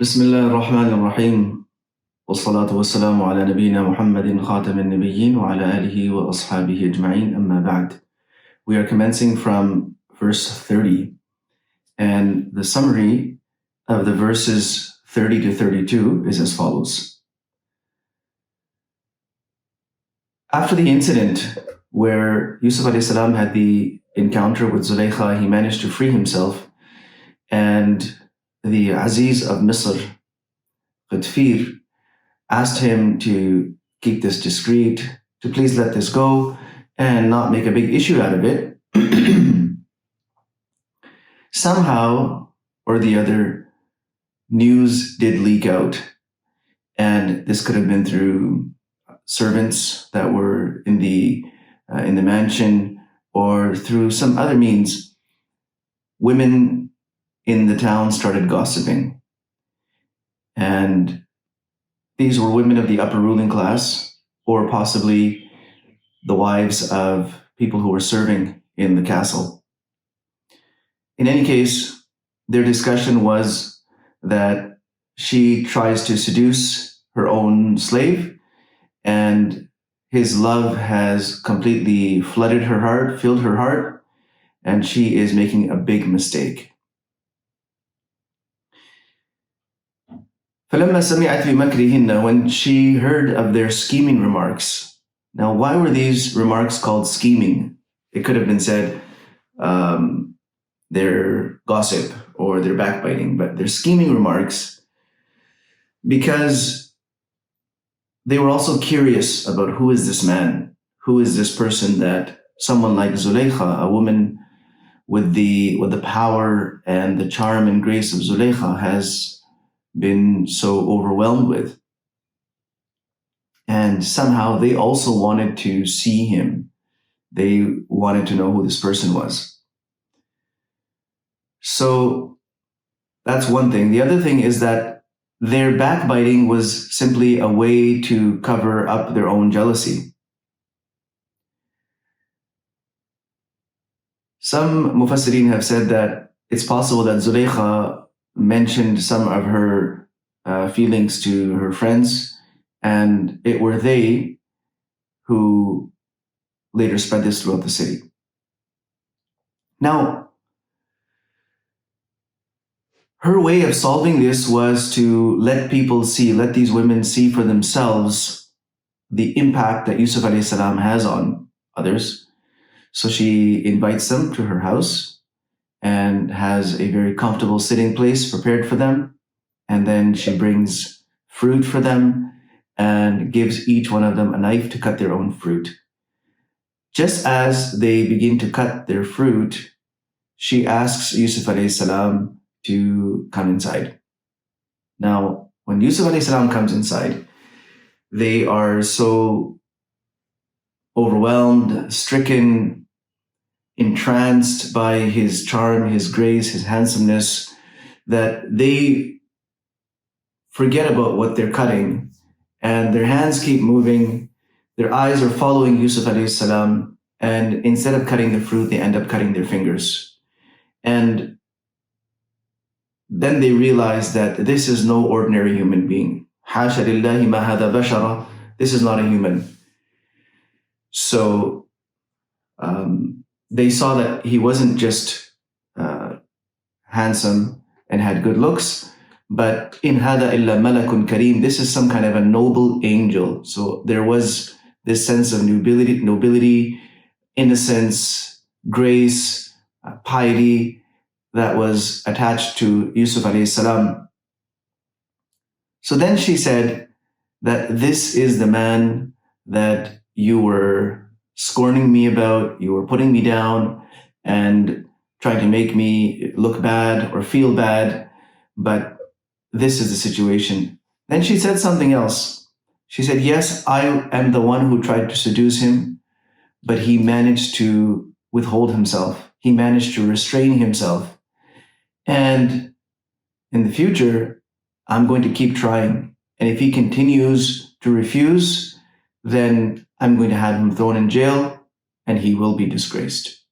بسم الله الرحمن الرحيم والصلاة والسلام على نبينا محمد خاتم النبيين وعلى آله وأصحابه أجمعين أما بعد. We are commencing from verse 30, and the summary of the verses 30 to 32 is as follows. After the incident where Yusuf alayhi salam had the encounter with Zulaykha, he managed to free himself, and the Aziz of Misr, Tafsir, asked him to keep this discreet, to please let this go and not make a big issue out of it. Somehow or the other, news did leak out, and this could have been through servants that were in the mansion, or through some other means. Women in the town started gossiping, and these were women of the upper ruling class, or possibly the wives of people who were serving in the castle. In any case, their discussion was that she tries to seduce her own slave, and his love has completely flooded her heart, filled her heart, and she is making a big mistake. فَلَمَّا سَمِعَتْ بِمَكْرِهِنَّ, when she heard of their scheming remarks. Now, why were these remarks called scheming? It could have been said their gossip or their backbiting, but they're scheming remarks because they were also curious about who is this man, who is this person that someone like Zulaykha, a woman with the power and the charm and grace of Zulaykha, has been so overwhelmed with. And somehow they also wanted to see him. They wanted to know who this person was. So that's one thing. The other thing is that their backbiting was simply a way to cover up their own jealousy. Some Mufassirin have said that it's possible that Zulaykha mentioned some of her feelings to her friends, and it were they who later spread this throughout the city. Now, her way of solving this was to let these women see for themselves the impact that Yusuf alayhi salam has on others. So she invites them to her house and has a very comfortable sitting place prepared for them. And then she brings fruit for them and gives each one of them a knife to cut their own fruit. Just as they begin to cut their fruit, she asks Yusuf alayhi salam to come inside. Now, when Yusuf alayhi salam comes inside, they are so overwhelmed, stricken, entranced by his charm, his grace, his handsomeness, that they forget about what they're cutting, and their hands keep moving. Their eyes are following Yusuf alayhi salam, and instead of cutting the fruit, they end up cutting their fingers. And then they realize that this is no ordinary human being. Hasha lillahi ma hada bashara. This is not a human. So they saw that he wasn't just handsome and had good looks, but in hada illa malakun kareem. This is some kind of a noble angel. So there was this sense of nobility, innocence, grace, piety that was attached to Yusuf alayhi salam. So then she said that this is the man that you were scorning me about, you were putting me down and trying to make me look bad or feel bad, but this is the situation. Then she said something else. She said, yes, I am the one who tried to seduce him, but he managed to withhold himself. He managed to restrain himself. And in the future, I'm going to keep trying. And if he continues to refuse, then I'm going to have him thrown in jail and he will be disgraced.